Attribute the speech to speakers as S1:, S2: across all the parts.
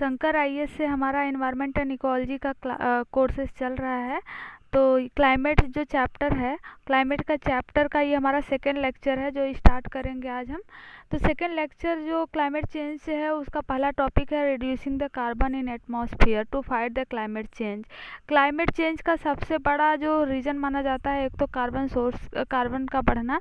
S1: Shankar IAS से हमारा environment and ecology का कोर्सेज चल रहा है। तो क्लाइमेट जो चैप्टर है, क्लाइमेट का चैप्टर का ये हमारा सेकेंड लेक्चर है जो स्टार्ट करेंगे आज हम। तो सेकेंड लेक्चर जो क्लाइमेट चेंज से है उसका पहला टॉपिक है reducing the carbon in atmosphere to fight the climate change. Climate change का सबसे बड़ा जो रीज़न माना जाता है, एक तो कार्बन का बढ़ना,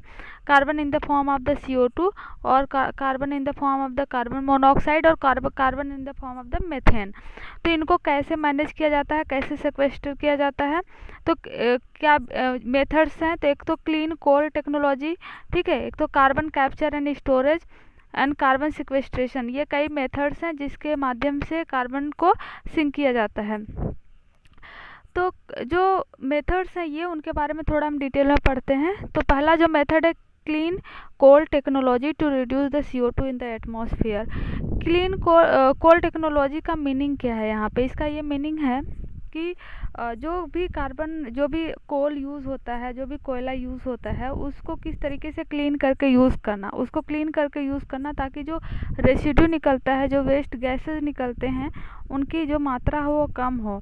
S1: carbon in the form of the CO2 और carbon in the form of the carbon monoxide और carbon in the form of the methane. तो इनको कैसे मैनेज किया जाता है, कैसे सेक्वेस्टर किया जाता है, तो क्या मेथड्स हैं। तो एक तो क्लीन कोल टेक्नोलॉजी, ठीक है, एक तो carbon capture and storage and carbon sequestration, ये कई मेथड्स हैं जिसके माध्यम से कार्बन को सिंक किया जाता है। तो जो मेथड्स हैं ये उनके बारे में थोड़ा हम डिटेल में पढ़ते हैं। तो पहला जो मेथड है clean coal technology to reduce the CO2 in the atmosphere. Clean coal technology का मीनिंग क्या है यहाँ पे? इसका ये मीनिंग है कि जो भी कोल यूज़ होता है, जो भी कोयला यूज़ होता है, उसको किस तरीके से क्लीन करके यूज़ करना, उसको क्लीन करके यूज़ करना ताकि जो रेसिड्यू निकलता है, जो वेस्ट गैसेस निकलते हैं, उनकी जो मात्रा हो वो कम हो।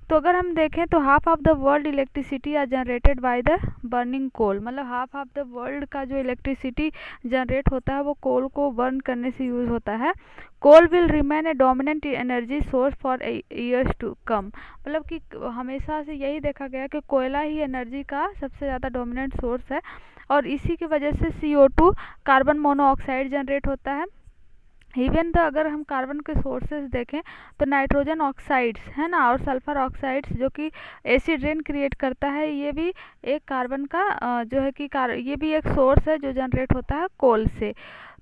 S1: तो अगर हम देखें तो half of the world electricity are generated by the burning coal, मतलब हाफ ऑफ द वर्ल्ड का जो इलेक्ट्रिसिटी जनरेट होता है वो कोल को बर्न करने से यूज़ होता है। Coal will remain a dominant energy source for years to come, मतलब कि हमेशा से यही देखा गया कि कोयला ही एनर्जी का सबसे ज़्यादा डोमिनेंट सोर्स है और इसी की वजह से CO2 कार्बन मोनोऑक्साइड जनरेट होता है। इवन तो अगर हम कार्बन के सोर्सेज देखें तो नाइट्रोजन ऑक्साइड्स है ना, और सल्फर ऑक्साइड्स जो कि एसिड रेन क्रिएट करता है, ये भी एक कार्बन का जो है कि ये भी एक सोर्स है जो जनरेट होता है कोल से।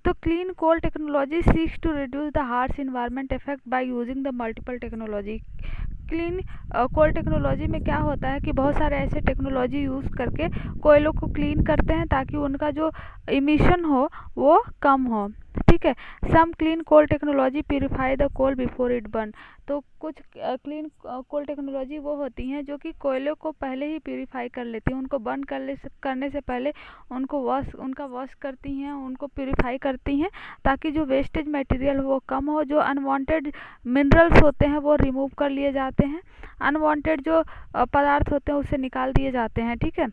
S1: तो clean coal technology seeks to reduce the harsh environment effect by using the multiple technology. Clean coal technology में क्या होता है कि बहुत सारे ऐसे टेक्नोलॉजी यूज़ करके कोयलों को क्लीन करते हैं ताकि उनका जो इमिशन हो वो कम हो, ठीक है। Some clean coal technology purify the coal before it burn. तो कुछ क्लीन कोल टेक्नोलॉजी वो होती हैं जो कि कोयले को पहले ही प्यूरिफाई कर लेती हैं, उनको बर्न करने से पहले उनका वॉश करती हैं, उनको प्यूरिफाई करती हैं ताकि जो वेस्टेज मटेरियल वो कम हो, जो अनवांटेड मिनरल्स होते हैं वो रिमूव कर लिए जाते हैं, अनवांटेड जो पदार्थ होते हैं उसे निकाल दिए जाते हैं, ठीक है।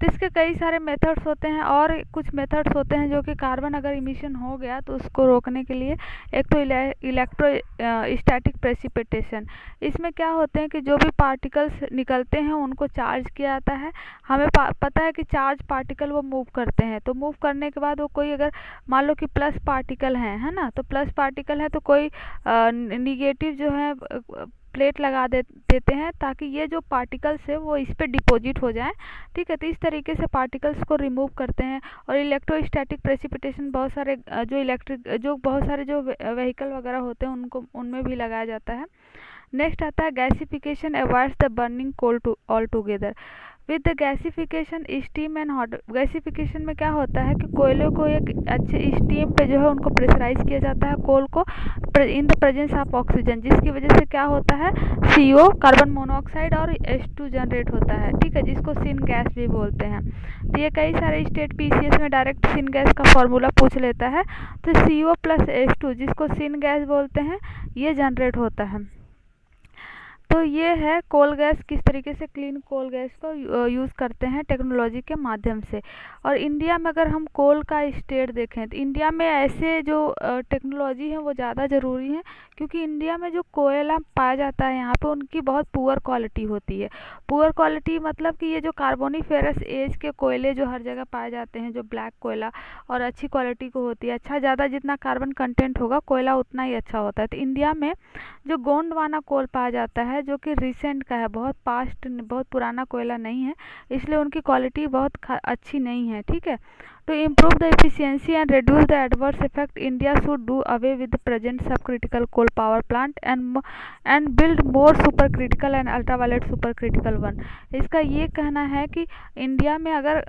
S1: तो इसके कई सारे मेथड्स होते हैं और कुछ मेथड्स होते हैं जो कि कार्बन अगर इमिशन हो गया तो उसको रोकने के लिए, एक तो इलेक्ट्रोस्टैटिक प्रेसिपिटेशन। इसमें क्या होते हैं कि जो भी पार्टिकल्स निकलते हैं उनको चार्ज किया जाता है। हमें पता है कि चार्ज पार्टिकल वो मूव करते हैं, तो मूव करने के बाद वो कोई अगर मान लो कि प्लस पार्टिकल है ना, तो प्लस पार्टिकल है तो कोई निगेटिव जो है प्लेट लगा देते हैं ताकि ये जो पार्टिकल्स है वो इस पे डिपॉजिट हो जाए, ठीक है। तो इस तरीके से पार्टिकल्स को रिमूव करते हैं। और इलेक्ट्रोस्टैटिक प्रेसिपिटेशन बहुत सारे जो व्हीकल वगैरह होते हैं उनको उनमें भी लगाया जाता है। नेक्स्ट आता है gasification avoids the burning coal all together. With the gasification steam and hot, gasification में क्या होता है कि कोयले को एक अच्छे स्टीम पे जो है उनको प्रेशराइज किया जाता है, कोल को in the presence of oxygen, जिसकी वजह से क्या होता है CO कार्बन मोनोऑक्साइड और H2 जनरेट होता है, ठीक है, जिसको सिन गैस भी बोलते हैं। तो ये कई सारे स्टेट PCS में डायरेक्ट सिन गैस का फॉर्मूला पूछ लेता है। तो CO प्लस H2 जिसको सिन गैस बोलते हैं ये जनरेट होता है। तो ये है कोल गैस, किस तरीके से क्लीन कोल गैस को यूज़ करते हैं टेक्नोलॉजी के माध्यम से। और इंडिया में अगर हम कोल का स्टेट देखें तो इंडिया में ऐसे जो टेक्नोलॉजी है वो ज़्यादा ज़रूरी है क्योंकि इंडिया में जो कोयला पाया जाता है यहाँ पे उनकी बहुत पुअर क्वालिटी होती है। पुअर क्वालिटी मतलब कि ये जो कार्बोनिफेरस एज के कोयले जो हर जगह पाए जाते हैं, जो ब्लैक कोयला और अच्छी क्वालिटी को होती है, अच्छा ज़्यादा जितना कार्बन कंटेंट होगा कोयला उतना ही अच्छा होता है। तो इंडिया में जो गोंडवाना कोल पाया जाता है जो कि रिसेंट का है, बहुत पुराना कोयला नहीं है, इसलिए उनकी क्वालिटी बहुत अच्छी नहीं है, ठीक है। To improve the efficiency and reduce the adverse effect, India should do away with the present subcritical coal power plant and build more supercritical and ultraviolet supercritical one। इसका ये कहना है कि इंडिया में अगर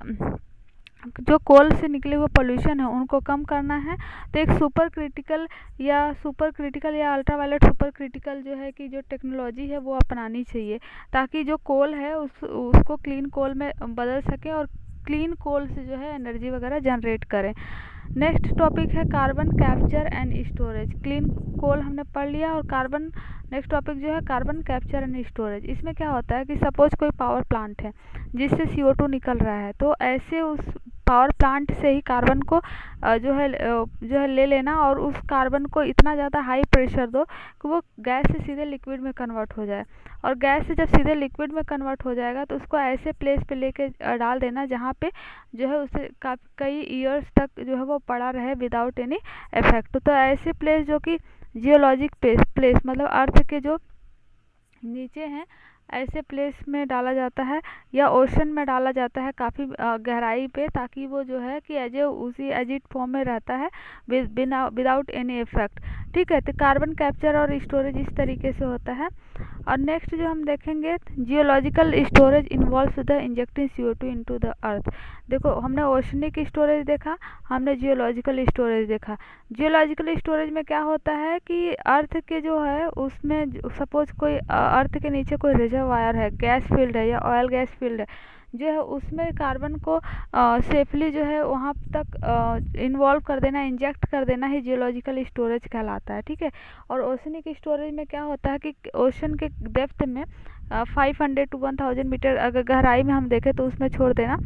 S1: जो कोल से निकले हुए पोल्यूशन है उनको कम करना है तो एक सुपर क्रिटिकल या अल्ट्रावायलेट सुपर क्रिटिकल जो है कि जो टेक्नोलॉजी है वो अपनानी चाहिए ताकि जो कोल है उसको क्लीन कोल में बदल सके और क्लीन कोल से जो है एनर्जी वगैरह जनरेट करें। नेक्स्ट टॉपिक है carbon capture and storage. Clean coal हमने पढ़ लिया और कार्बन नेक्स्ट टॉपिक जो है कार्बन कैप्चर एंड स्टोरेज। इसमें क्या होता है कि सपोज कोई पावर प्लांट है जिससे CO2 निकल रहा है, तो ऐसे उस पावर प्लांट से ही कार्बन को जो है ले लेना और उस कार्बन को इतना ज़्यादा हाई प्रेशर दो कि वो गैस से सीधे लिक्विड में कन्वर्ट हो जाए। और गैस से जब सीधे लिक्विड में कन्वर्ट हो जाएगा तो उसको ऐसे प्लेस पे लेके डाल देना जहाँ पे जो है उसे कई ईयर्स तक जो है वो पड़ा रहे विदाउट एनी इफेक्ट। तो ऐसे प्लेस जो कि जियोलॉजिक प्लेस मतलब अर्थ के जो नीचे हैं ऐसे प्लेस में डाला जाता है या ओशन में डाला जाता है काफ़ी गहराई पे, ताकि वो जो है कि एज इट फॉर्म में रहता है विदाउट एनी इफेक्ट। ठीक है, तो कार्बन कैप्चर और स्टोरेज इस तरीके से होता है। और नेक्स्ट जो हम देखेंगे geological storage involves the injecting CO2 into the earth. देखो हमने ओशनिक स्टोरेज देखा, हमने जियोलॉजिकल स्टोरेज देखा। जियोलॉजिकल स्टोरेज में क्या होता है कि अर्थ के जो है उसमें सपोज कोई अर्थ के नीचे कोई रिजर्वायर है, गैस फील्ड है या ऑयल गैस फील्ड है जो है, उसमें कार्बन को सेफली जो है वहाँ तक इन्वॉल्व कर देना, इंजेक्ट कर देना ही जियोलॉजिकल स्टोरेज कहलाता है। ठीक है, और ओशनिक स्टोरेज में क्या होता है कि ओशन के डेप्थ में 500 to 1000 मीटर अगर गहराई में हम देखें तो उसमें छोड़ देना।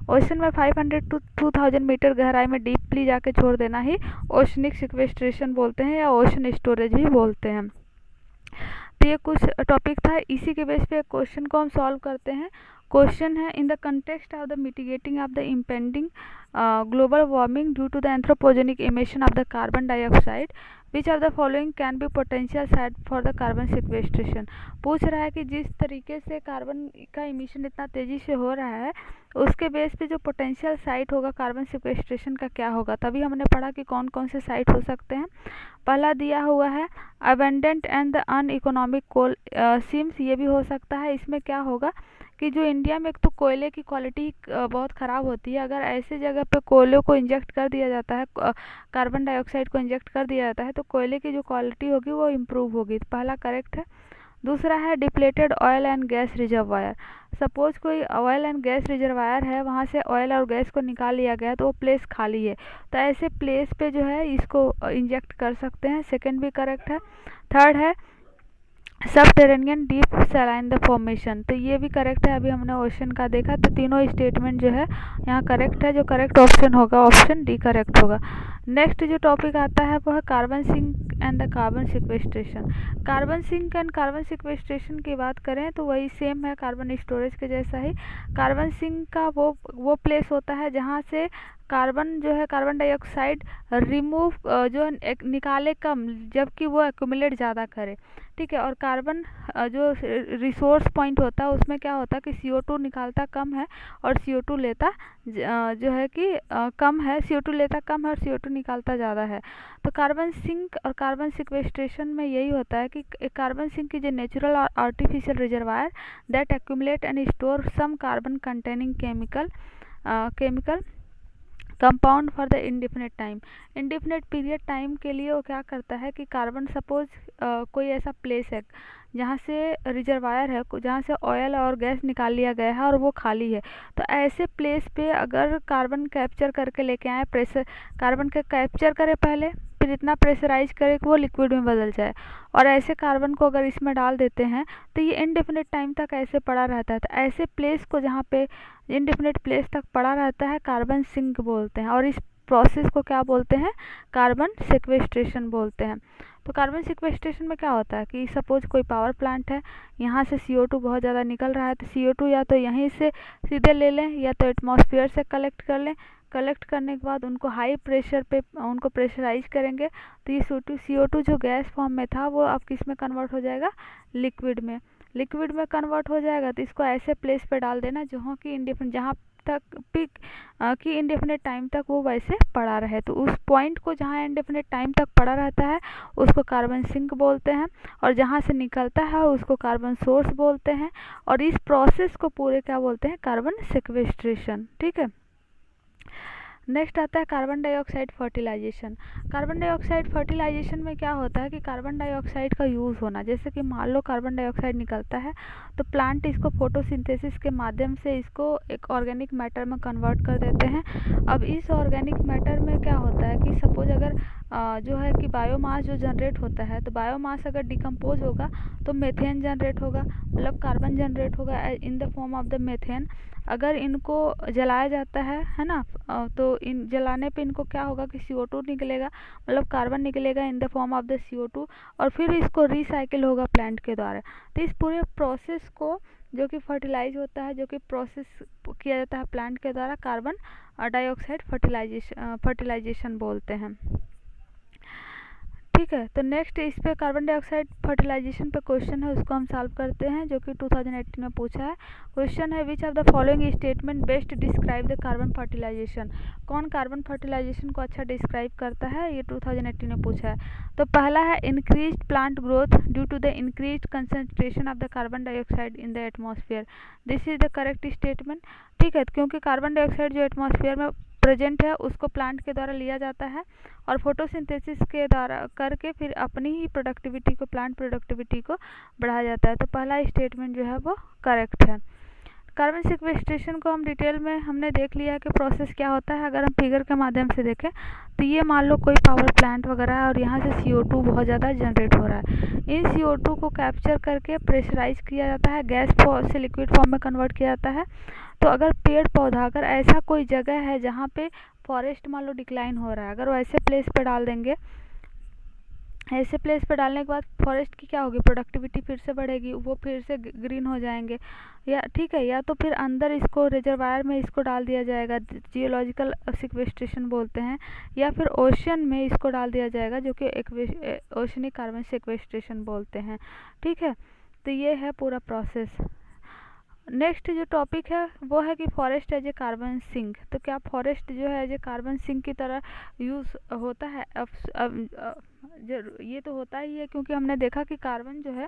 S1: ओशन में 500 to 2000 मीटर गहराई में डीपली जाके छोड़ देना ही ओशनिक सिक्वेस्ट्रेशन बोलते हैं या ओशन स्टोरेज भी बोलते हैं। तो ये कुछ टॉपिक था, इसी के बेस पे क्वेश्चन को हम सॉल्व करते हैं। क्वेश्चन है in the context of the mitigating of the impending global warming due to the anthropogenic emission of the carbon dioxide which of the following can be potential site for the carbon sequestration. पूछ रहा है कि जिस तरीके से carbon का emission इतना तेज़ी से हो रहा है उसके बेस पे जो पोटेंशियल साइट होगा कार्बन सिक्वेस्ट्रेशन का क्या होगा। तभी हमने पढ़ा कि कौन कौन से साइट हो सकते हैं। पहला दिया हुआ है abundant and the uneconomic coal seams, ये भी हो सकता है। इसमें क्या होगा कि जो इंडिया में एक तो कोयले की क्वालिटी बहुत ख़राब होती है, अगर ऐसे जगह पे कोयले को इंजेक्ट कर दिया जाता है, कार्बन डाइऑक्साइड को इंजेक्ट कर दिया जाता है तो कोयले की जो क्वालिटी होगी वो इम्प्रूव होगी। तो पहला करेक्ट है। दूसरा है depleted oil and gas reservoir. Suppose कोई ऑयल एंड गैस रिजर्वायर है, वहाँ से ऑयल और गैस को निकाल लिया गया तो वो प्लेस खाली है, तो ऐसे प्लेस पे जो है इसको इंजेक्ट कर सकते हैं। सेकंड भी करेक्ट है। थर्ड है subterranean deep saline the formation, तो ये भी करेक्ट है। अभी हमने ओशन का देखा, तो तीनों स्टेटमेंट जो है यहाँ करेक्ट है। जो करेक्ट ऑप्शन होगा ऑप्शन डी करेक्ट होगा। नेक्स्ट जो टॉपिक आता है वो है carbon sink and the carbon sequestration. Carbon sink and carbon sequestration की बात करें तो वही सेम है कार्बन स्टोरेज के जैसा ही। कार्बन सिंक का वो प्लेस होता है जहाँ से कार्बन जो है कार्बन डाइऑक्साइड रिमूव जो निकाले कम, जबकि वो एक्यूमुलेट ज़्यादा करे। ठीक है, और कार्बन जो रिसोर्स पॉइंट होता है उसमें क्या होता है कि CO2 निकालता कम है और CO2 लेता जो है कि कम है, CO2 लेता कम है और CO2 निकालता ज़्यादा है। तो कार्बन सिंक और कार्बन सिक्वेस्ट्रेशन में यही होता है कि carbon sink is a natural और artificial reservoir that accumulate and store some carbon containing chemical compound for the indefinite time. Indefinite period time के लिए वो क्या करता है कि कार्बन सपोज कोई ऐसा प्लेस है जहाँ से रिजर्वायर है, जहाँ से ऑयल और गैस निकाल लिया गया है और वो खाली है, तो ऐसे प्लेस पे अगर कार्बन कैप्चर करके लेके आए, प्रेशर कार्बन के कैप्चर करे पहले, फिर इतना प्रेशराइज करे कि वो लिक्विड में बदल जाए, और ऐसे कार्बन को अगर इसमें डाल देते हैं तो ये इनडेफिनिट टाइम तक ऐसे पड़ा रहता है। तो ऐसे प्लेस को जहाँ पे इनडेफिनिट प्लेस तक पड़ा रहता है कार्बन सिंक बोलते हैं, और इस प्रोसेस को क्या बोलते हैं, कार्बन सिक्वेस्ट्रेशन बोलते हैं। तो कार्बन सिक्वेस्ट्रेशन में क्या होता है कि सपोज कोई पावर प्लांट है, यहाँ से CO2 बहुत ज़्यादा निकल रहा है, तो CO2 या तो यहीं से सीधे ले लें या तो एटमॉस्फेयर से कलेक्ट कर लें। कलेक्ट करने के बाद उनको हाई प्रेशर पे उनको प्रेशराइज करेंगे, तो ये CO2 जो गैस फॉर्म में था वो अब किस में कन्वर्ट हो जाएगा, लिक्विड में। लिक्विड में कन्वर्ट हो जाएगा तो इसको ऐसे प्लेस पे डाल देना जहाँ की जहाँ तक पिक कि इंडेफिनिट टाइम तक वो वैसे पड़ा रहे। तो उस पॉइंट को जहाँ इंडेफिनिट टाइम तक पड़ा रहता है उसको कार्बन सिंक बोलते हैं, और जहाँ से निकलता है उसको कार्बन सोर्स बोलते हैं, और इस प्रोसेस को पूरे क्या बोलते हैं, कार्बन सिक्वेस्ट्रेशन। ठीक है, नेक्स्ट आता है carbon dioxide fertilization. Carbon dioxide fertilization में क्या होता है कि कार्बन डाइऑक्साइड का यूज़ होना, जैसे कि मान लो कार्बन डाइऑक्साइड निकलता है तो प्लांट इसको फोटोसिंथेसिस के माध्यम से इसको एक ऑर्गेनिक मैटर में कन्वर्ट कर देते हैं। अब इस ऑर्गेनिक मैटर में क्या होता है कि सपोज अगर जो है कि बायोमास जो जनरेट होता है, तो बायोमास अगर डिकम्पोज होगा तो मेथेन जनरेट होगा, मतलब कार्बन जनरेट होगा इन the form of the methane. अगर इनको जलाया जाता है ना, तो इन जलाने पे इनको क्या होगा कि CO2 निकलेगा, मतलब कार्बन निकलेगा इन the form of the CO2, और फिर इसको रिसाइकिल होगा प्लांट के द्वारा। तो इस पूरे प्रोसेस को जो कि फर्टिलाइज होता है, जो कि प्रोसेस किया जाता है प्लांट के द्वारा, कार्बन डाइऑक्साइड फर्टिलाइजेशन बोलते हैं। ठीक है, तो नेक्स्ट इस पे कार्बन डाइऑक्साइड फर्टिलाइजेशन पे क्वेश्चन है, उसको हम सॉल्व करते हैं, जो कि 2018 में पूछा है। क्वेश्चन है which of the following statement best describe the carbon fertilization. कौन कार्बन फर्टिलाइजेशन को अच्छा डिस्क्राइब करता है, ये 2018 में पूछा है। तो पहला है increased plant growth due to the increased concentration of the carbon dioxide in the atmosphere. This is the correct statement. ठीक है, क्योंकि कार्बन डाइऑक्साइड जो एटमॉस्फेयर में प्रेजेंट है उसको प्लांट के द्वारा लिया जाता है और फोटोसिंथेसिस के द्वारा करके फिर अपनी ही प्रोडक्टिविटी को, प्लांट प्रोडक्टिविटी को बढ़ाया जाता है। तो पहला स्टेटमेंट जो है वो करेक्ट है। कार्बन सिक्वेस्ट्रेशन को हम डिटेल में हमने देख लिया कि प्रोसेस क्या होता है। अगर हम फिगर के माध्यम से देखें तो ये मान लो कोई पावर प्लांट वगैरह है और यहाँ से CO2 बहुत ज़्यादा जनरेट हो रहा है। इन CO2 को कैप्चर करके प्रेशराइज किया जाता है, गैस से लिक्विड फॉर्म में कन्वर्ट किया जाता है। तो अगर पेड़ पौधा, अगर ऐसा कोई जगह है जहाँ पे फॉरेस्ट मान लो डिक्लाइन हो रहा है, अगर वो ऐसे प्लेस पे डाल देंगे, ऐसे प्लेस पे डालने के बाद फॉरेस्ट की क्या होगी, प्रोडक्टिविटी फिर से बढ़ेगी, वो फिर से ग्रीन हो जाएंगे। या ठीक है, या तो फिर अंदर इसको रिजर्वायर में इसको डाल दिया जाएगा, जियोलॉजिकल सिक्वेस्ट्रेशन बोलते हैं, या फिर ओशन में इसको डाल दिया जाएगा, जो कि एक ओशनिक कार्बन सिक्वेस्ट्रेशन बोलते हैं। ठीक है, तो ये है पूरा प्रोसेस। नेक्स्ट जो टॉपिक है वो है कि forest as a carbon sink. तो क्या फॉरेस्ट जो है एज ए कार्बन सिंक की तरह यूज़ होता है? अब ये तो होता ही है, क्योंकि हमने देखा कि कार्बन जो है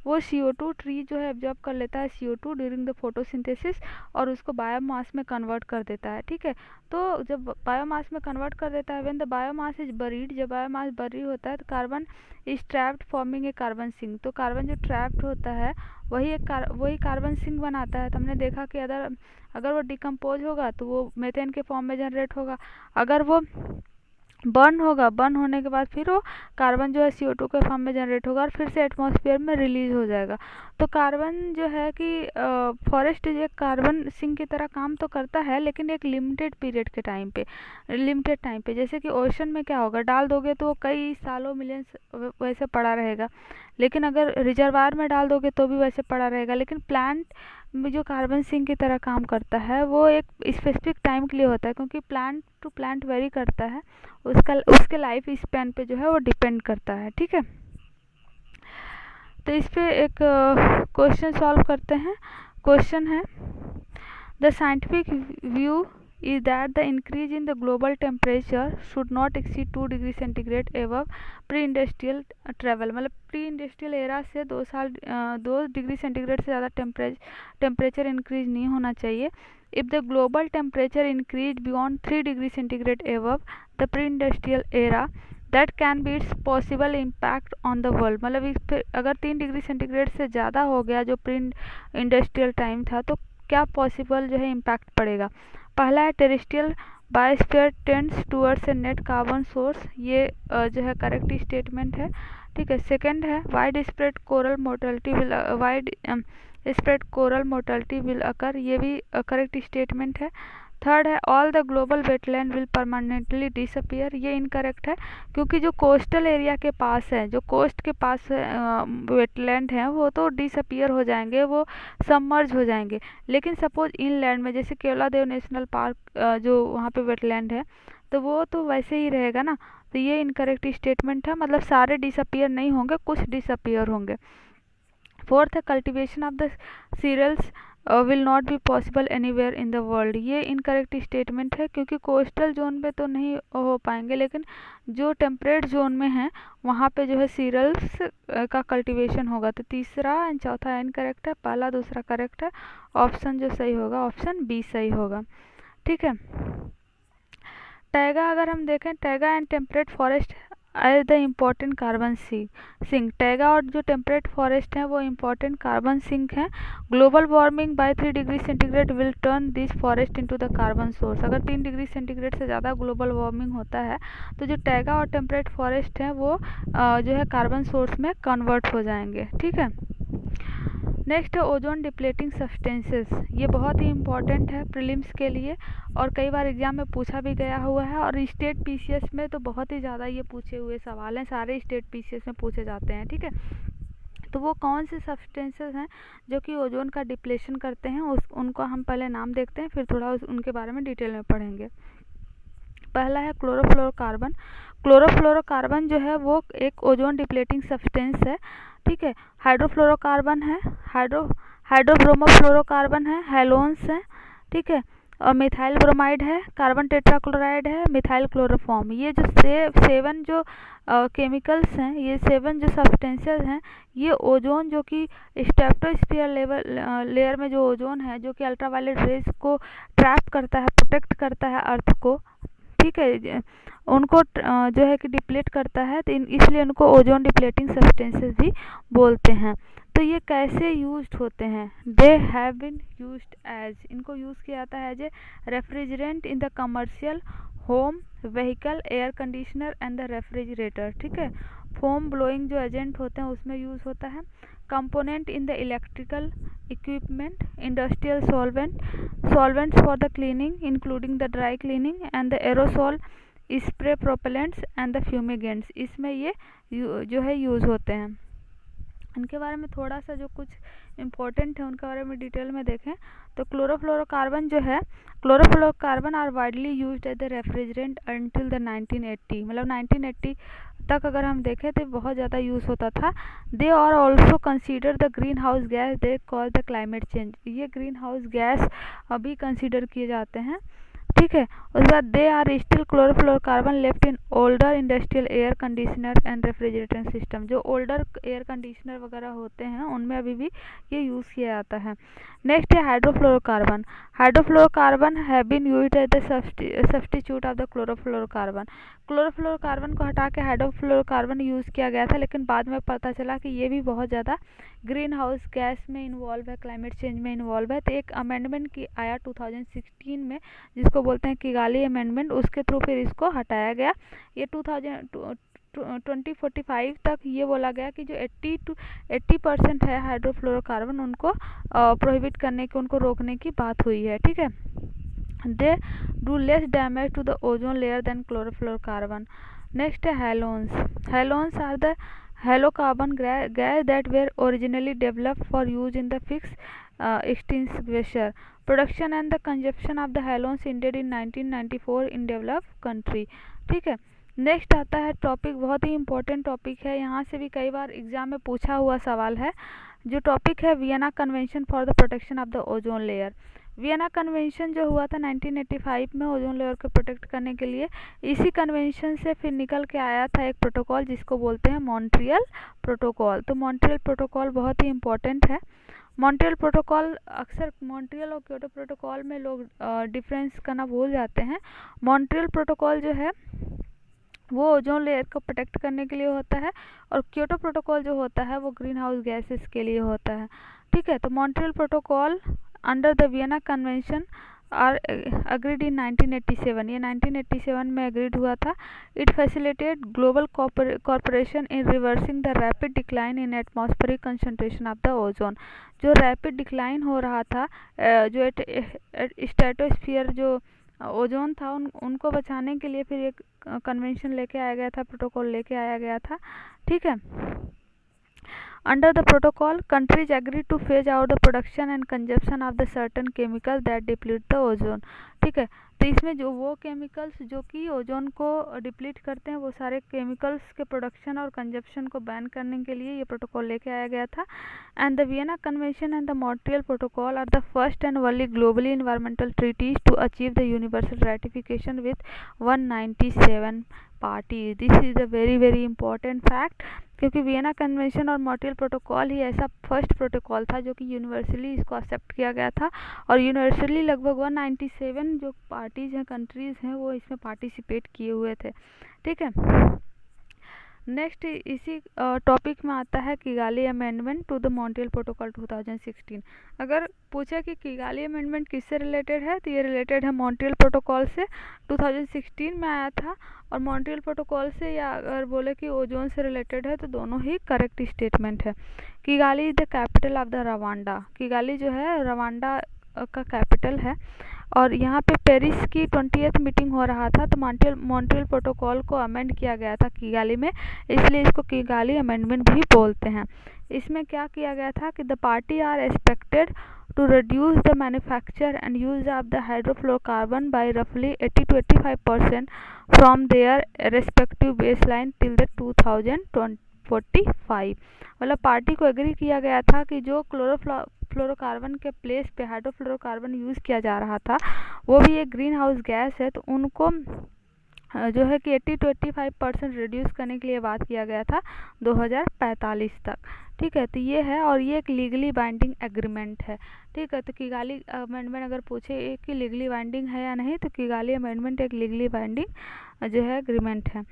S1: वो CO2, ट्री जो है एब्जॉर्ब कर लेता है CO2 ड्यूरिंग द फोटोसिंथेसिस और उसको बायोमास में कन्वर्ट कर देता है। ठीक है, तो जब बायोमास में कन्वर्ट कर देता है, when the biomass is buried, जब बायोमास बरी होता है तो carbon is trapped forming a carbon sink. तो कार्बन जो ट्रैप्ड होता है वही कार्बन सिंक बनाता है। तो हमने देखा कि अगर वो डिकम्पोज होगा तो वो मेथेन के फॉर्म में जनरेट होगा, अगर वो बर्न होगा, बर्न होने के बाद फिर वो कार्बन जो है CO2 के फॉर्म में जनरेट होगा और फिर से एटमॉस्फेयर में रिलीज हो जाएगा। तो कार्बन जो है कि फॉरेस्ट एक कार्बन सिंक की तरह काम तो करता है, लेकिन एक लिमिटेड पीरियड के टाइम पे, लिमिटेड टाइम पे। जैसे कि ओशन में क्या होगा, डाल दोगे तो वो कई सालों मिलियंस वैसे पड़ा रहेगा, लेकिन अगर रिजर्वायर में डाल दोगे तो भी वैसे पड़ा रहेगा। लेकिन प्लांट में जो कार्बन सिंक की तरह काम करता है वो एक स्पेसिफिक टाइम के लिए होता है, क्योंकि प्लांट टू प्लांट वेरी करता है, उसके लाइफ स्पैन पे जो है वो डिपेंड करता है। ठीक है, तो इस पे एक क्वेश्चन सॉल्व करते हैं। क्वेश्चन है the scientific view is that the increase in the global temperature should not exceed 2 degree centigrade above pre industrial travel. मतलब प्री इंडस्ट्रियल एरा से 2 डिग्री सेंटीग्रेड से ज़्यादा टेम्परेचर इंक्रीज नहीं होना चाहिए। If the global temperature increase beyond 3 degree centigrade above the pre industrial era that can be it's possible impact on the world. मतलब अगर 3 degree centigrade से ज़्यादा हो गया जो प्री इंडस्ट्रियल टाइम था, तो क्या पॉसिबल जो है इम्पैक्ट पड़ेगा। पहला है terrestrial biosphere tends towards a net carbon source, ये जो है करेक्ट स्टेटमेंट है। ठीक है, सेकंड है wide spread coral mortality will occur, ये भी करेक्ट स्टेटमेंट है। थर्ड है all the global wetland will permanently disappear, ये इनकरेक्ट है, क्योंकि जो कोस्टल एरिया के पास है, जो कोस्ट के पास वेटलैंड हैं वो तो डिसअपियर हो जाएंगे, वो सबमर्ज हो जाएंगे। लेकिन सपोज इनलैंड में जैसे केवलादेव नेशनल पार्क जो वहाँ पे वेटलैंड है, तो वो तो वैसे ही रहेगा ना। तो ये इनकरेक्ट स्टेटमेंट है, मतलब सारे डिसअपियर नहीं होंगे, कुछ डिसअपियर होंगे। फोर्थ है cultivation of the cereals will not be possible anywhere in the world, ये इनकरेक्ट स्टेटमेंट है, क्योंकि कोस्टल जोन पे तो नहीं हो पाएंगे, लेकिन जो टेम्परेट जोन में है वहाँ पे जो है सीरियल्स का कल्टीवेशन होगा। तो तीसरा एंड चौथा इनकरेक्ट है, पहला दूसरा करेक्ट है, ऑप्शन जो सही होगा ऑप्शन बी सही होगा। ठीक है, टैगा अगर हम देखें, taiga and temperate forest as the important carbon sink. Taiga और जो टेम्परेट फॉरेस्ट हैं वो इम्पोर्टेंट कार्बन सिंक हैं। Global warming by 3 degree centigrade will turn this forest into the carbon source. अगर 3 डिग्री सेंटीग्रेड से ज़्यादा ग्लोबल वार्मिंग होता है तो जो टैगा और टेम्परेट फॉरेस्ट हैं वो जो है कार्बन सोर्स में कन्वर्ट हो जाएंगे। ठीक है। नेक्स्ट है ओजोन डिप्लेटिंग सब्सटेंसेस। ये बहुत ही इंपॉर्टेंट है प्रीलिम्स के लिए और कई बार एग्जाम में पूछा भी गया हुआ है, और स्टेट पीसीएस में तो बहुत ही ज़्यादा ये पूछे हुए सवाल हैं, सारे स्टेट पीसीएस में पूछे जाते हैं। ठीक है। तो वो कौन से सब्सटेंसेस हैं जो कि ओजोन का डिप्लेशन करते हैं, उनको हम पहले नाम देखते हैं, फिर थोड़ा उनके बारे में डिटेल में पढ़ेंगे। पहला है क्लोरोफ्लोरोकार्बन। क्लोरोफ्लोरोकार्बन जो है वो एक ओजोन डिप्लेटिंग सब्सटेंस है। ठीक है। हाइड्रोफ्लोरोकार्बन है, हाइड्रोब्रोमोफ्लोरोकार्बन है, हैलोन्स है। ठीक है। और मिथाइल ब्रोमाइड है, कार्बन टेट्राक्लोराइड है, मिथाइल क्लोरोफॉर्म। ये जो 7 जो केमिकल्स हैं, ये 7 जो सब्सटेंसेस हैं, ये ओजोन जो कि स्ट्रेटोस्फीयर लेयर में जो ओजोन है, जो कि अल्ट्रावायलेट रेज को ट्रैप करता है, प्रोटेक्ट करता है अर्थ को। ठीक है। उनको जो है कि डिप्लेट करता है, तो इसलिए उनको ओजोन डिप्लेटिंग सब्सटेंसेस भी बोलते हैं। तो ये कैसे यूज्ड होते हैं? They have been used as, इनको यूज़ किया जाता है as a refrigerant in the commercial, home, vehicle, air conditioner and the refrigerator. ठीक है। फोम ब्लोइंग जो एजेंट होते हैं उसमें यूज़ होता है। Component in the electrical equipment, industrial solvents for the cleaning including the dry cleaning and the aerosol spray propellants and the fumigants, इसमें ये जो है यूज़ होते हैं। इनके बारे में थोड़ा सा जो कुछ इम्पोर्टेंट है उनके बारे में डिटेल में देखें तो क्लोरोफ्लोरोकार्बन जो है, chlorofluorocarbon are widely used as the refrigerant until the 1980, मतलब 1980 तक अगर हम देखें तो बहुत ज़्यादा यूज़ होता था। They are also consider the green house gas they cause the climate change, ये ग्रीन हाउस गैस अभी कंसीडर किए जाते हैं। ठीक है। उसके बाद they are still chlorofluorocarbon left in older industrial air conditioner and refrigerator system, जो ओल्डर एयर कंडीशनर वगैरह होते हैं उनमें अभी भी ये यूज़ किया जाता है। नेक्स्ट है hydrofluorocarbon. Hydrofluorocarbon have been used as the substitute of the chlorofluorocarbon. Chlorofluorocarbon को हटा के हाइड्रोफ्लोरोकार्बन यूज़ किया गया था, लेकिन बाद में पता चला कि ये भी बहुत ज़्यादा ग्रीन हाउस गैस में इन्वॉल्व है, क्लाइमेट चेंज में इन्वॉल्व है। तो एक अमेंडमेंट की आया 2016 में, जिसको बोलते हैं किगाली अमेंडमेंट, उसके थ्रू फिर इसको हटाया गया। ये 2045 तक ये बोला गया कि जो 80% है हाइड्रोफ्लोरोकार्बन, उनको प्रोहिबिट करने की, उनको रोकने की बात हुई है। ठीक है। They do less damage to the ozone layer than chlorofluorocarbon. Next है halons. Halons are the halocarbon gas that were originally developed for use in the fixed extinguisher production and the consumption of the halogens ended in 1994 in developed country। ठीक है। Next आता है topic, बहुत ही important topic है, यहाँ से भी कई बार एग्जाम में पूछा हुआ सवाल है। जो टॉपिक है Vienna convention for the protection of the ozone layer. Vienna convention जो हुआ था 1985 में ओजोन लेयर को प्रोटेक्ट करने के लिए, इसी कन्वेंशन से फिर निकल के आया था एक प्रोटोकॉल जिसको बोलते हैं मॉन्ट्रियल प्रोटोकॉल। तो मॉन्ट्रियल प्रोटोकॉल बहुत ही इंपॉर्टेंट है। मॉन्ट्रियल प्रोटोकॉल, अक्सर मॉन्ट्रियल और क्योटो प्रोटोकॉल में लोग डिफरेंस करना भूल जाते हैं। मॉन्ट्रियल प्रोटोकॉल जो है वो ओजोन लेयर को प्रोटेक्ट करने के लिए होता है, और क्योटो प्रोटोकॉल जो होता है वो ग्रीन हाउस गैसेस के लिए होता है। ठीक है। तो Montreal protocol under the Vienna convention are agreed in 1987, ये 1987 में अग्रीड हुआ था। It facilitate global corporation in reversing the rapid decline in atmospheric concentration of the ozone. जो रैपिड डिक्लाइन हो रहा था, जो स्ट्रेटोस्फीयर जो ओजोन था, उनको बचाने के लिए फिर एक कन्वेंशन लेके आया गया था, प्रोटोकॉल लेके आया गया था। ठीक है। Under the protocol, countries agree to phase out the production and consumption of the certain chemicals that deplete the ozone। ठीक है। तो इसमें जो वो केमिकल्स जो कि ओजोन को डिप्लीट करते हैं, वो सारे केमिकल्स के प्रोडक्शन और कंजप्शन को बैन करने के लिए ये प्रोटोकॉल लेके आया गया था। And the Vienna convention and the Montreal protocol are the first and only globally environmental treaties to achieve the universal ratification with 197 party. This is a very very important fact, क्योंकि Vienna convention और Montreal protocol ही ऐसा first protocol था जो कि universally इसको accept किया गया था, और यूनिवर्सली लगभग 197 जो पार्टीज हैं, कंट्रीज़ हैं, वो इसमें पार्टिसिपेट किए हुए थे। ठीक है, नेक्स्ट इसी टॉपिक में आता है Kigali amendment to the Montreal protocol 2016। अगर पूछा कि किगाली अमेंडमेंट किससे रिलेटेड है, तो ये रिलेटेड है मॉन्ट्रियल प्रोटोकॉल से, 2016 में आया था। और मॉन्ट्रियल प्रोटोकॉल से या अगर बोले कि ओजोन से रिलेटेड है तो दोनों ही करेक्ट स्टेटमेंट है। Kigali is the capital of the Rwanda. Kigali जो है रवांडा का कैपिटल है, और यहाँ पे पेरिस की 20th मीटिंग हो रहा था, तो मॉन्ट्रियल प्रोटोकॉल को अमेंड किया गया था किगाली में, इसलिए इसको किगाली अमेंडमेंट भी बोलते हैं। इसमें क्या किया गया था कि the party are expected to reduce the manufacture and use of the hydrofluorocarbon by roughly 80 to 85% from their respective baseline till the 2045। मतलब पार्टी को एग्री किया गया था कि जो फ्लोरोकार्बन के प्लेस पे हाइड्रोफ्लोरोकार्बन यूज़ किया जा रहा था, वो भी एक ग्रीन हाउस गैस है, तो उनको जो है कि 80 to 85% रिड्यूस करने के लिए बात किया गया था 2045 तक। ठीक है, तो ये है, और ये एक लीगली बाइंडिंग एग्रीमेंट है। ठीक है, तो किगाली अमेंडमेंट अगर पूछे कि लीगली बाइंडिंग है या नहीं, तो किगाली अमेंडमेंट एक लीगली बाइंडिंग जो है एग्रीमेंट है।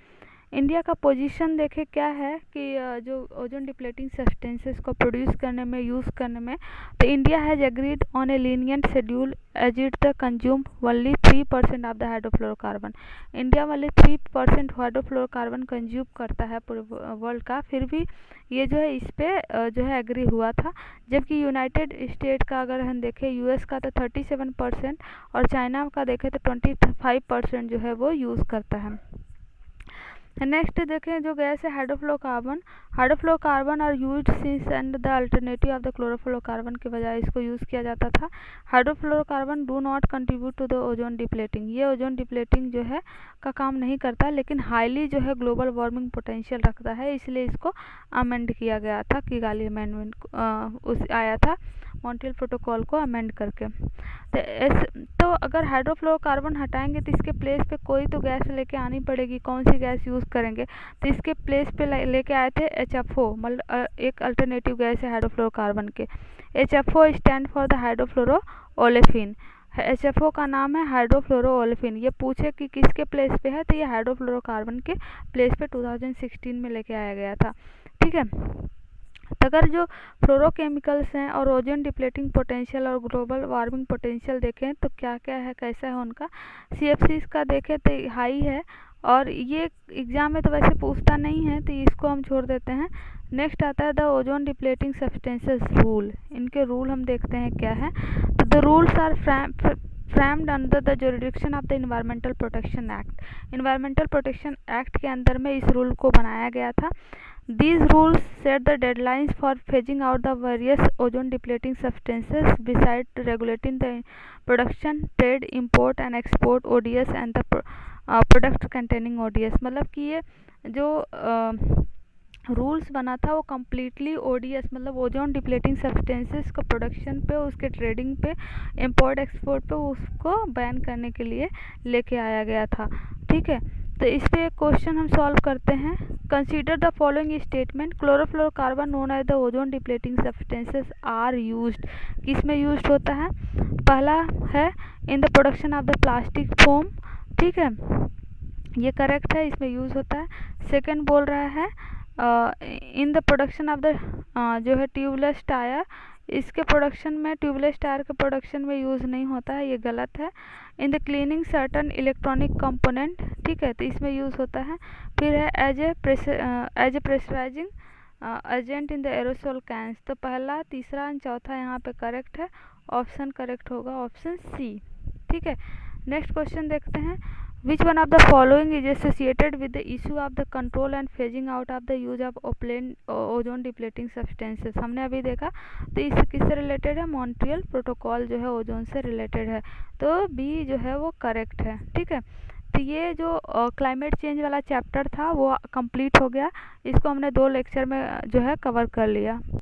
S1: इंडिया का पोजीशन देखे क्या है कि जो ओजोन डिप्लेटिंग सब्सटेंसेस को प्रोड्यूस करने में, यूज़ करने में, तो India has agreed on a lenient schedule as it the consume only 3% of the hydrofluorocarbon. India वाले 3% हाइड्रोफ्लोरोकार्बन कंज्यूम करता है पूरे वर्ल्ड का, फिर भी ये जो है इस पे जो है एग्री हुआ था। जबकि यूनाइटेड स्टेट का अगर हम देखें, यूएस का तो 37% और चाइना का देखें तो 25% जो है वो यूज़ करता है। नेक्स्ट देखें जो गैस है hydrofluorocarbon. Hydrofluorocarbon are used since and the alternative of the chlorofluorocarbon के बजाय इसको यूज़ किया जाता था। Hydrofluorocarbon do not contribute to the ozone depleting. ये ओजोन डिप्लेटिंग जो है का काम नहीं करता, लेकिन हाईली जो है ग्लोबल वार्मिंग पोटेंशियल रखता है, इसलिए इसको अमेंड किया गया था। किगाली अमेंडमेंट उस आया था मॉन्ट्रियल प्रोटोकॉल को अमेंड करके। तो अगर हाइड्रोफ्लोरोकार्बन हटाएंगे तो इसके प्लेस पे कोई तो गैस लेके आनी पड़ेगी। कौन सी गैस यूज़ करेंगे, तो इसके प्लेस पे लेके आए थे HFO, मतलब एक अल्टरनेटिव गैस है हाइड्रोफ्लोरोकार्बन के। HFO stand for the hydrofluoro olefin. HFO का नाम है हाइड्रोफ्लोरो ओलेफिन। ये पूछे कि किसके प्लेस पे है, तो ये हाइड्रोफ्लोरोकार्बन के प्लेस पे 2016 में लेके आया गया था। ठीक है, तो अगर जो फ्लोरोकेमिकल्स हैं और ओजोन डिप्लेटिंग पोटेंशियल और ग्लोबल वार्मिंग पोटेंशियल देखें तो क्या क्या है, कैसा है उनका। CFCs का देखें तो हाई है, और ये एग्ज़ाम में तो वैसे पूछता नहीं है, तो इसको हम छोड़ देते हैं। नेक्स्ट आता है the ozone depleting substances rule. इनके रूल हम देखते हैं क्या है। तो the rules are framed under the jurisdiction of the Environmental Protection Act। Environmental Protection Act के अंदर में इस रूल को बनाया गया था। These rules set the deadlines for phasing out the various ozone depleting substances besides regulating the production, trade, import and export ODS and the products containing ODS। मतलब कि ये जो रूल्स बना था वो कम्प्लीटली ODS मतलब ओजोन डिप्लेटिंग सब्सटेंसेस को production पे, उसके ट्रेडिंग पे, इंपोर्ट एक्सपोर्ट पे उसको बैन करने के लिए लेके आया गया था। ठीक है, तो इस पे एक क्वेश्चन हम सॉल्व करते हैं। Consider the following statement. Chlorofluorocarbon known as the ozone depleting substances are used. किस में यूज्ड होता है? पहला है in the production of the plastic foam. ठीक है, ये करेक्ट है, इसमें यूज़ होता है। सेकंड बोल रहा है in the production of the जो है ट्यूबलेस टायर। इसके प्रोडक्शन में, ट्यूबलेस टायर के प्रोडक्शन में यूज़ नहीं होता है, ये गलत है। In the cleaning certain electronic component. ठीक है, तो इसमें यूज़ होता है। फिर है as a pressurising agent in the aerosol cans. तो पहला, तीसरा और चौथा यहाँ पे करेक्ट है। ऑप्शन करेक्ट होगा ऑप्शन सी। ठीक है, नेक्स्ट क्वेश्चन देखते हैं। Which one of the following is associated with the issue of the control and phasing out of the use of ozone depleting substances? हमने अभी देखा, तो इस किससे रिलेटेड है? मॉन्ट्रियल प्रोटोकॉल जो है ओजोन से रिलेटेड है, तो बी जो है वो करेक्ट है। ठीक है, तो ये जो क्लाइमेट चेंज वाला चैप्टर था वो कंप्लीट हो गया। इसको हमने 2 लेक्चर में जो है कवर कर लिया।